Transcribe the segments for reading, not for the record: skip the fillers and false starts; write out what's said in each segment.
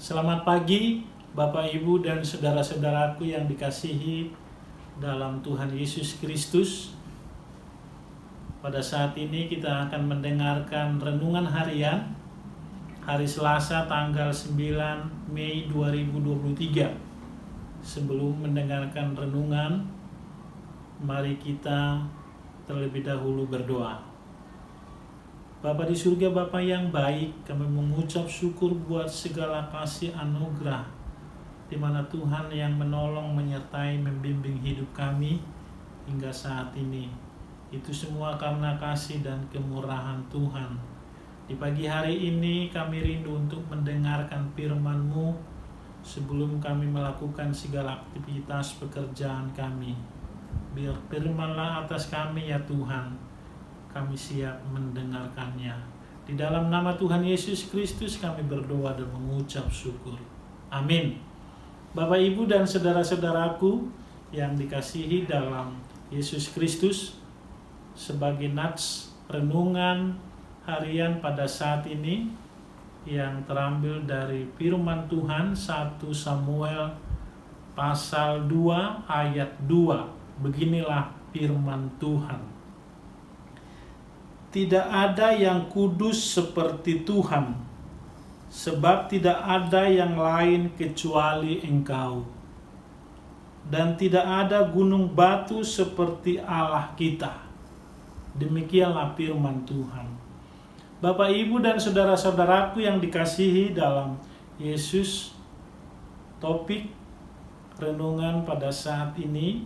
Selamat pagi Bapak Ibu dan saudara-saudaraku yang dikasihi dalam Tuhan Yesus Kristus. Pada saat ini kita akan mendengarkan renungan harian hari Selasa tanggal 9 Mei 2023. Sebelum mendengarkan renungan, mari kita terlebih dahulu berdoa. Bapa di surga, Bapa yang baik, kami mengucap syukur buat segala kasih anugerah di mana Tuhan yang menolong, menyertai, membimbing hidup kami hingga saat ini. Itu semua karena kasih dan kemurahan Tuhan. Di pagi hari ini kami rindu untuk mendengarkan firman-Mu sebelum kami melakukan segala aktivitas pekerjaan kami. Biar firman-Lah atas kami ya Tuhan. Kami siap mendengarkannya. Di dalam nama Tuhan Yesus Kristus kami berdoa dan mengucap syukur. Amin. Bapak, Ibu, dan saudara-saudaraku yang dikasihi dalam Yesus Kristus, sebagai nats renungan harian pada saat ini yang terambil dari firman Tuhan 1 Samuel pasal 2 ayat 2. Beginilah firman Tuhan. Tidak ada yang kudus seperti Tuhan, sebab tidak ada yang lain kecuali Engkau. Dan tidak ada gunung batu seperti Allah kita. Demikianlah firman Tuhan. Bapak, Ibu, dan saudara-saudaraku yang dikasihi dalam Yesus, topik renungan pada saat ini,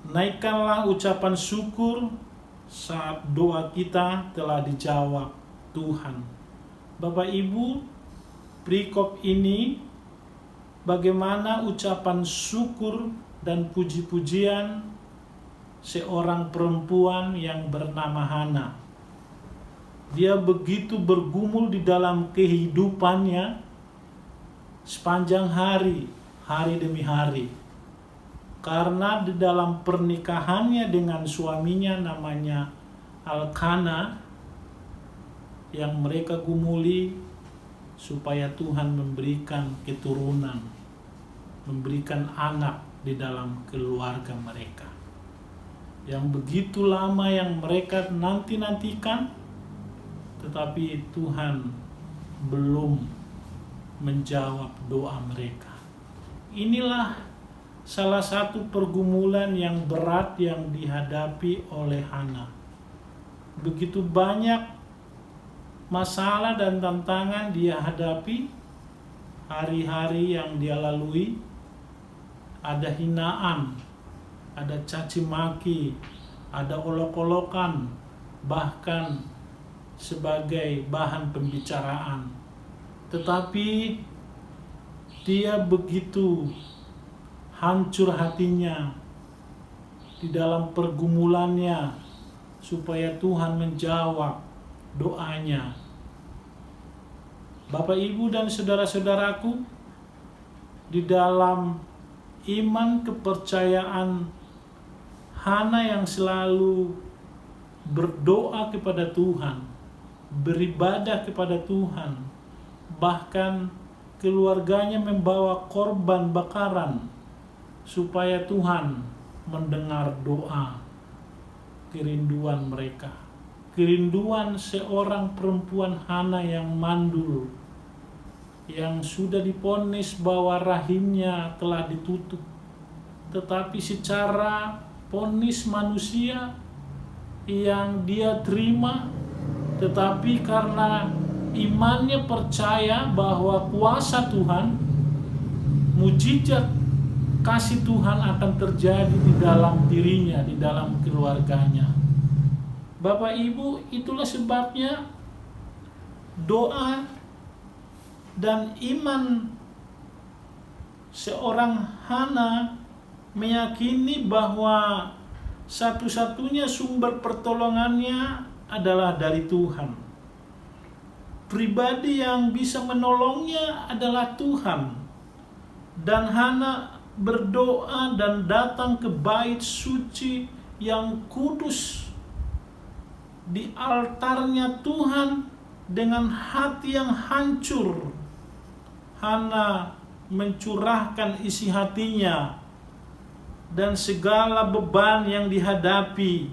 naikkanlah ucapan syukur saat doa kita telah dijawab Tuhan. Bapak Ibu, perikop ini bagaimana ucapan syukur dan puji-pujian seorang perempuan yang bernama Hana. Dia begitu bergumul di dalam kehidupannya sepanjang hari demi hari. Karena di dalam pernikahannya dengan suaminya namanya Elkana, yang mereka gumuli supaya Tuhan memberikan keturunan, memberikan anak di dalam keluarga mereka. Yang begitu lama yang mereka nanti-nantikan, tetapi Tuhan belum menjawab doa mereka. Inilah salah satu pergumulan yang berat yang dihadapi oleh Hana. Begitu banyak masalah dan tantangan dia hadapi, hari-hari yang dia lalui, ada hinaan, ada caci maki, ada olok-olokan, bahkan sebagai bahan pembicaraan. Tetapi dia begitu hancur hatinya di dalam pergumulannya supaya Tuhan menjawab doanya. Bapak, Ibu, dan saudara-saudaraku, di dalam iman kepercayaan Hana yang selalu berdoa kepada Tuhan, beribadah kepada Tuhan, bahkan keluarganya membawa korban bakaran supaya Tuhan mendengar doa, kerinduan mereka. Kerinduan seorang perempuan Hana yang mandul, yang sudah divonis bahwa rahimnya telah ditutup. Tetapi secara vonis manusia yang dia terima, tetapi karena imannya percaya bahwa kuasa Tuhan, mujizat kasih Tuhan akan terjadi di dalam dirinya, di dalam keluarganya. Bapak, Ibu, itulah sebabnya doa dan iman seorang Hana meyakini bahwa satu-satunya sumber pertolongannya adalah dari Tuhan. Pribadi yang bisa menolongnya adalah Tuhan. Dan Hana berdoa dan datang ke bait suci yang kudus, di altarnya Tuhan dengan hati yang hancur, Hana mencurahkan isi hatinya dan segala beban yang dihadapi,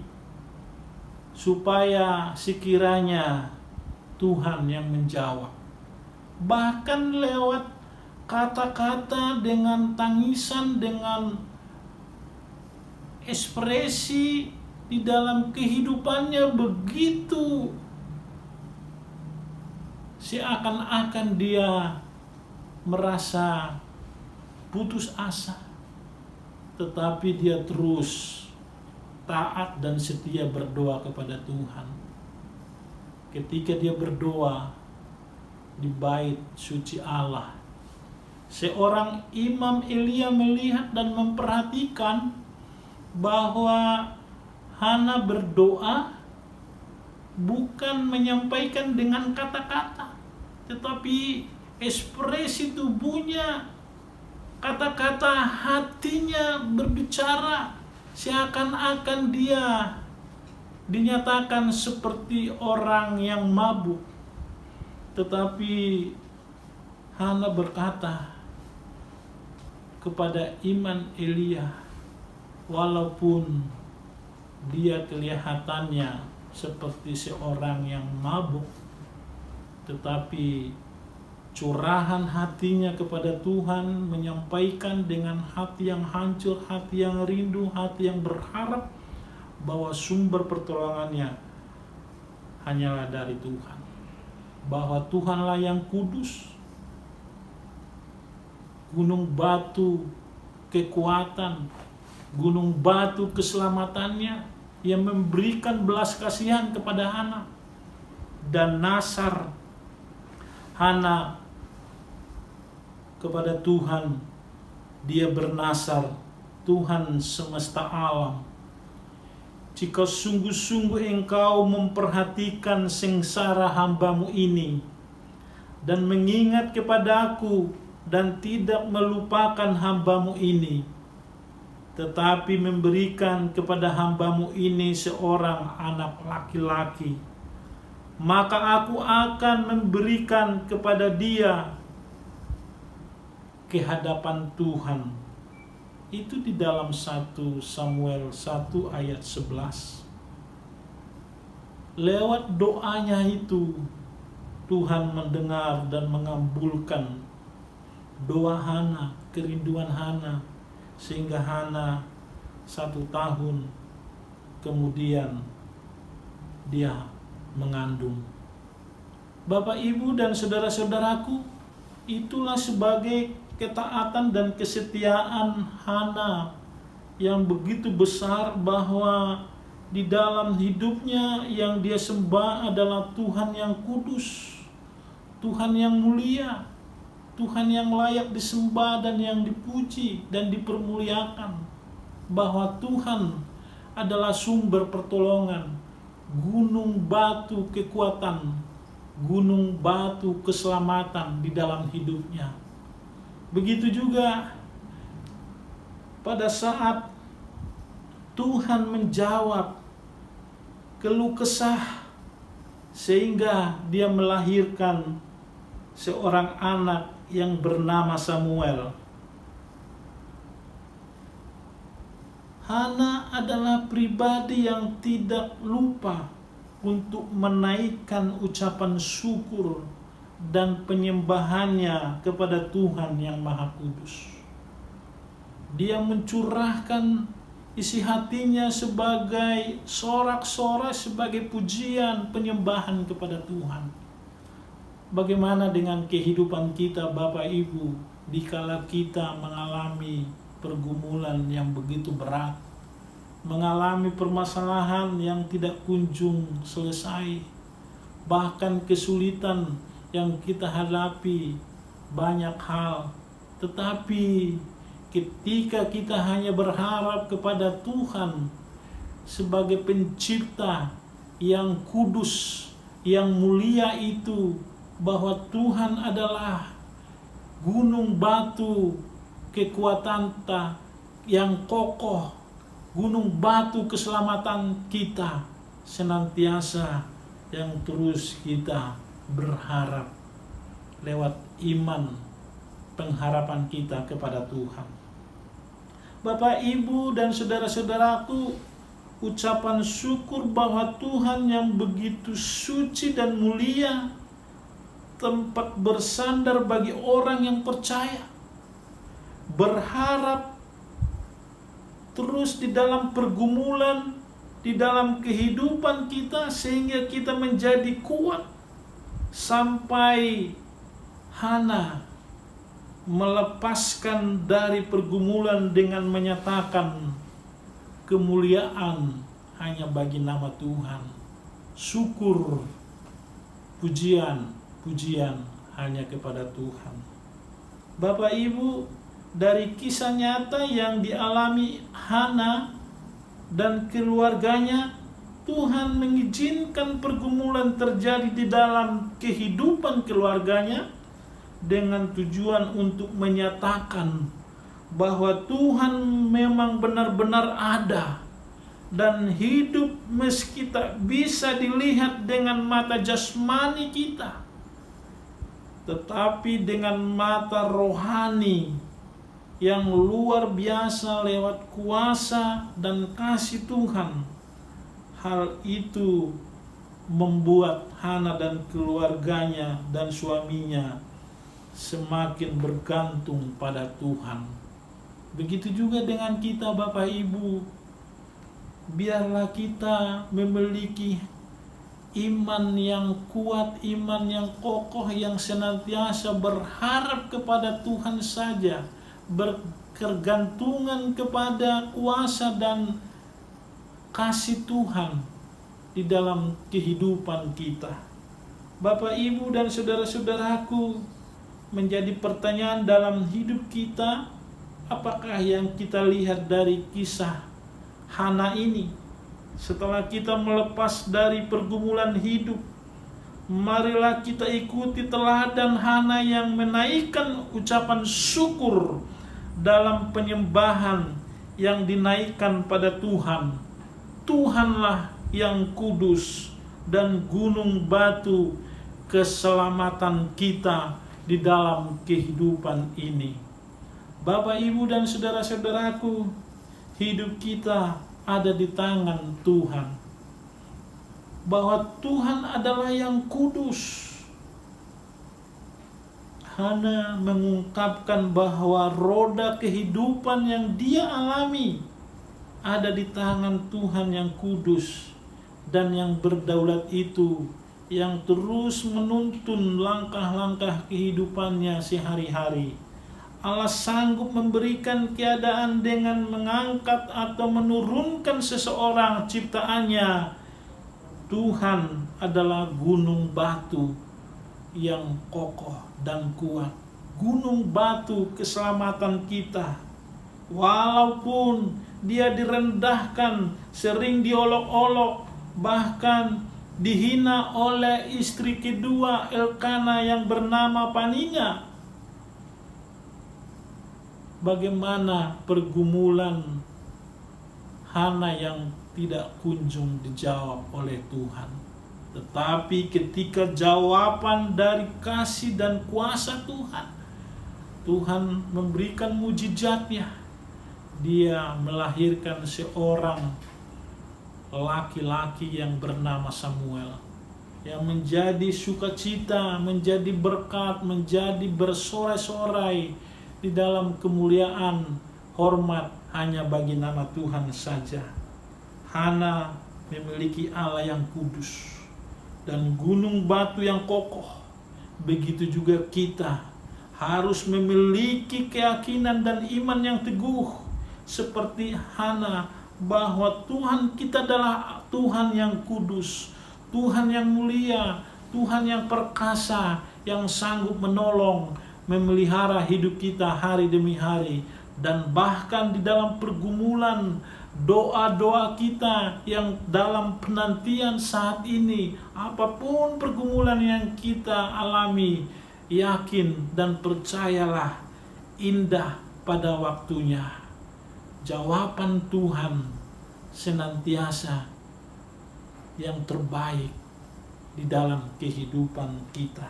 supaya sekiranya Tuhan yang menjawab. Bahkan lewat kata-kata, dengan tangisan, dengan ekspresi di dalam kehidupannya begitu seakan-akan dia merasa putus asa, tetapi dia terus taat dan setia berdoa kepada Tuhan. Ketika dia berdoa di bait suci Allah, seorang Imam Elia melihat dan memperhatikan bahwa Hana berdoa bukan menyampaikan dengan kata-kata, tetapi ekspresi tubuhnya, kata-kata hatinya berbicara, seakan-akan dia dinyatakan seperti orang yang mabuk. Tetapi Hana berkata kepada Imam Elia, walaupun dia kelihatannya seperti seorang yang mabuk, tetapi curahan hatinya kepada Tuhan, menyampaikan dengan hati yang hancur, hati yang rindu, hati yang berharap bahwa sumber pertolongannya hanyalah dari Tuhan, bahwa Tuhanlah yang kudus, gunung batu kekuatan, gunung batu keselamatannya, yang memberikan belas kasihan kepada Hana. Dan nasar Hana kepada Tuhan, dia bernasar, Tuhan semesta alam, jika sungguh-sungguh Engkau memperhatikan sengsara hamba-Mu ini dan mengingat kepadaku dan tidak melupakan hamba-Mu ini, tetapi memberikan kepada hamba-Mu ini seorang anak laki-laki, maka aku akan memberikan kepada dia ke hadapan Tuhan. Itu di dalam 1 Samuel 1 ayat 11. Lewat doanya itu, Tuhan mendengar dan mengabulkan doa Hana, kerinduan Hana, sehingga Hana 1 tahun kemudian dia mengandung. Bapak, Ibu, dan saudara-saudaraku, itulah sebagai ketaatan dan kesetiaan Hana yang begitu besar, bahwa di dalam hidupnya yang dia sembah adalah Tuhan yang kudus, Tuhan yang mulia, Tuhan yang layak disembah dan yang dipuji dan dipermuliakan, bahwa Tuhan adalah sumber pertolongan, gunung batu kekuatan, gunung batu keselamatan di dalam hidupnya. Begitu juga pada saat Tuhan menjawab keluh kesah sehingga dia melahirkan seorang anak yang bernama Samuel. Hana adalah pribadi yang tidak lupa untuk menaikkan ucapan syukur dan penyembahannya kepada Tuhan yang Maha Kudus. Dia mencurahkan isi hatinya sebagai sorak-sorai, sebagai pujian, penyembahan kepada Tuhan. Bagaimana dengan kehidupan kita, Bapak Ibu, dikala kita mengalami pergumulan yang begitu berat, mengalami permasalahan yang tidak kunjung selesai, bahkan kesulitan yang kita hadapi banyak hal, tetapi ketika kita hanya berharap kepada Tuhan sebagai pencipta yang kudus, yang mulia itu, bahwa Tuhan adalah gunung batu kekuatan kita yang kokoh, gunung batu keselamatan kita, senantiasa yang terus kita berharap lewat iman pengharapan kita kepada Tuhan. Bapak, Ibu, dan saudara-saudaraku, ucapan syukur bahwa Tuhan yang begitu suci dan mulia, tempat bersandar bagi orang yang percaya, berharap terus di dalam pergumulan, di dalam kehidupan kita, sehingga kita menjadi kuat sampai Hana melepaskan dari pergumulan dengan menyatakan kemuliaan hanya bagi nama Tuhan. Syukur, pujian hanya kepada Tuhan. Bapak Ibu, dari kisah nyata yang dialami Hana dan keluarganya, Tuhan mengizinkan pergumulan terjadi di dalam kehidupan keluarganya dengan tujuan untuk menyatakan bahwa Tuhan memang benar-benar ada dan hidup meski tak bisa dilihat dengan mata jasmani kita, tetapi dengan mata rohani yang luar biasa lewat kuasa dan kasih Tuhan. Hal itu membuat Hana dan keluarganya dan suaminya semakin bergantung pada Tuhan. Begitu juga dengan kita, Bapak Ibu. Biarlah kita memiliki iman yang kuat, iman yang kokoh, yang senantiasa berharap kepada Tuhan saja, berkegantungan kepada kuasa dan kasih Tuhan di dalam kehidupan kita. Bapak, Ibu, dan saudara-saudaraku, menjadi pertanyaan dalam hidup kita, apakah yang kita lihat dari kisah Hana ini? Setelah kita melepas dari pergumulan hidup, marilah kita ikuti teladan Hana yang menaikkan ucapan syukur dalam penyembahan yang dinaikkan pada Tuhan. Tuhanlah yang kudus dan gunung batu keselamatan kita di dalam kehidupan ini. Bapak, Ibu, dan saudara-saudaraku, hidup kita ada di tangan Tuhan. Bahwa Tuhan adalah yang kudus. Hana mengungkapkan bahwa roda kehidupan yang dia alami ada di tangan Tuhan yang kudus dan yang berdaulat itu, yang terus menuntun langkah-langkah kehidupannya sehari-hari. Allah sanggup memberikan keadaan dengan mengangkat atau menurunkan seseorang ciptaannya. Tuhan adalah gunung batu yang kokoh dan kuat. Gunung batu keselamatan kita. Walaupun dia direndahkan, sering diolok-olok, bahkan dihina oleh istri kedua Elkana yang bernama Paninya. Bagaimana pergumulan Hana yang tidak kunjung dijawab oleh Tuhan. Tetapi ketika jawaban dari kasih dan kuasa Tuhan, Tuhan memberikan mujizatnya. Dia melahirkan seorang laki-laki yang bernama Samuel, yang menjadi sukacita, menjadi berkat, menjadi bersorai-sorai di dalam kemuliaan, hormat hanya bagi nama Tuhan saja. Hana memiliki Allah yang kudus dan gunung batu yang kokoh. Begitu juga kita harus memiliki keyakinan dan iman yang teguh seperti Hana, bahwa Tuhan kita adalah Tuhan yang kudus, Tuhan yang mulia, Tuhan yang perkasa, yang sanggup menolong, memelihara hidup kita hari demi hari. Dan bahkan di dalam pergumulan, doa-doa kita yang dalam penantian saat ini, apapun pergumulan yang kita alami, yakin dan percayalah, indah pada waktunya. Jawaban Tuhan senantiasa yang terbaik di dalam kehidupan kita.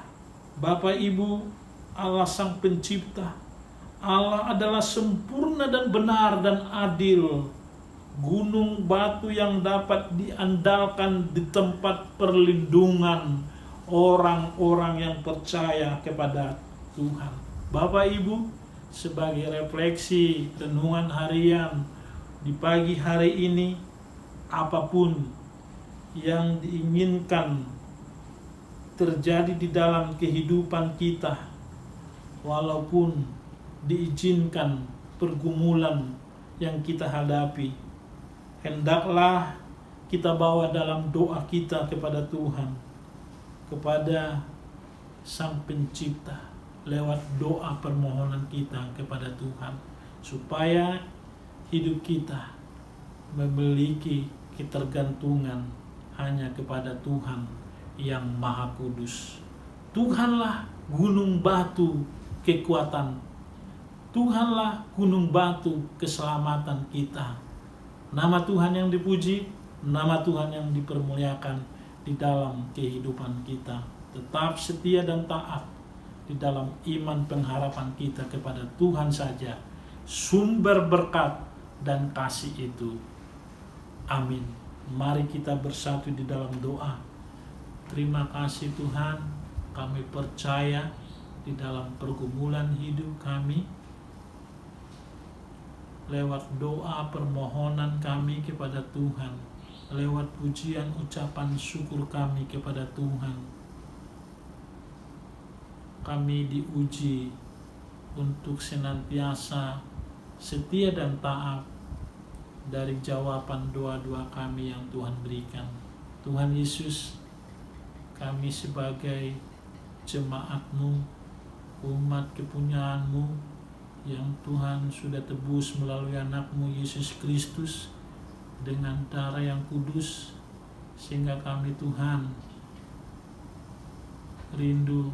Bapak, Ibu, Allah Sang Pencipta. Allah adalah sempurna dan benar dan adil. Gunung batu yang dapat diandalkan di tempat perlindungan orang-orang yang percaya kepada Tuhan. Bapak Ibu, sebagai refleksi renungan harian di pagi hari ini, apapun yang diinginkan terjadi di dalam kehidupan kita, walaupun diizinkan pergumulan yang kita hadapi, hendaklah kita bawa dalam doa kita kepada Tuhan, kepada Sang Pencipta, lewat doa permohonan kita kepada Tuhan, supaya hidup kita memiliki ketergantungan hanya kepada Tuhan yang Maha Kudus. Tuhanlah gunung batu kekuatan. Tuhanlah gunung batu keselamatan kita. Nama Tuhan yang dipuji, nama Tuhan yang dipermuliakan di dalam kehidupan kita. Tetap setia dan taat di dalam iman pengharapan kita kepada Tuhan saja, sumber berkat dan kasih itu. Amin. Mari kita bersatu di dalam doa. Terima kasih Tuhan, kami percaya di dalam pergumulan hidup kami, lewat doa permohonan kami kepada Tuhan, lewat pujian ucapan syukur kami kepada Tuhan, kami diuji untuk senantiasa setia dan taat dari jawaban doa-doa kami yang Tuhan berikan. Tuhan Yesus, kami sebagai jemaat-Mu, umat kepunyaan-Mu yang Tuhan sudah tebus melalui anak-Mu Yesus Kristus dengan darah yang kudus, sehingga kami Tuhan rindu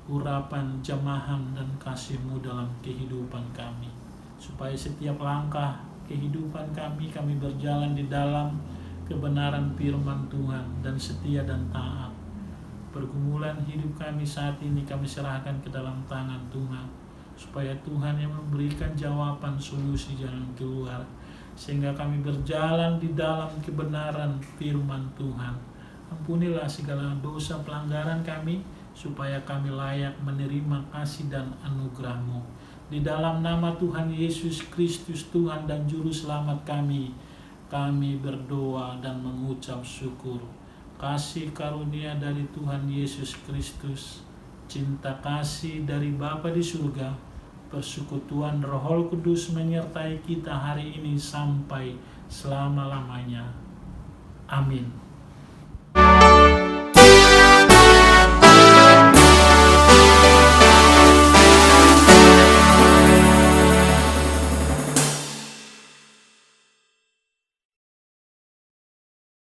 urapan jamahan dan kasih-Mu dalam kehidupan kami, supaya setiap langkah kehidupan kami berjalan di dalam kebenaran firman Tuhan dan setia dan taat. Pergumulan hidup kami saat ini kami serahkan ke dalam tangan Tuhan, supaya Tuhan yang memberikan jawaban solusi jalan keluar, sehingga kami berjalan di dalam kebenaran firman Tuhan. Ampunilah segala dosa pelanggaran kami, supaya kami layak menerima kasih dan anugerah-Mu. Di dalam nama Tuhan Yesus Kristus, Tuhan dan Juru Selamat kami berdoa dan mengucap syukur. Kasih karunia dari Tuhan Yesus Kristus, cinta kasih dari Bapa di surga, persekutuan Roh Kudus menyertai kita hari ini sampai selama-lamanya. Amin.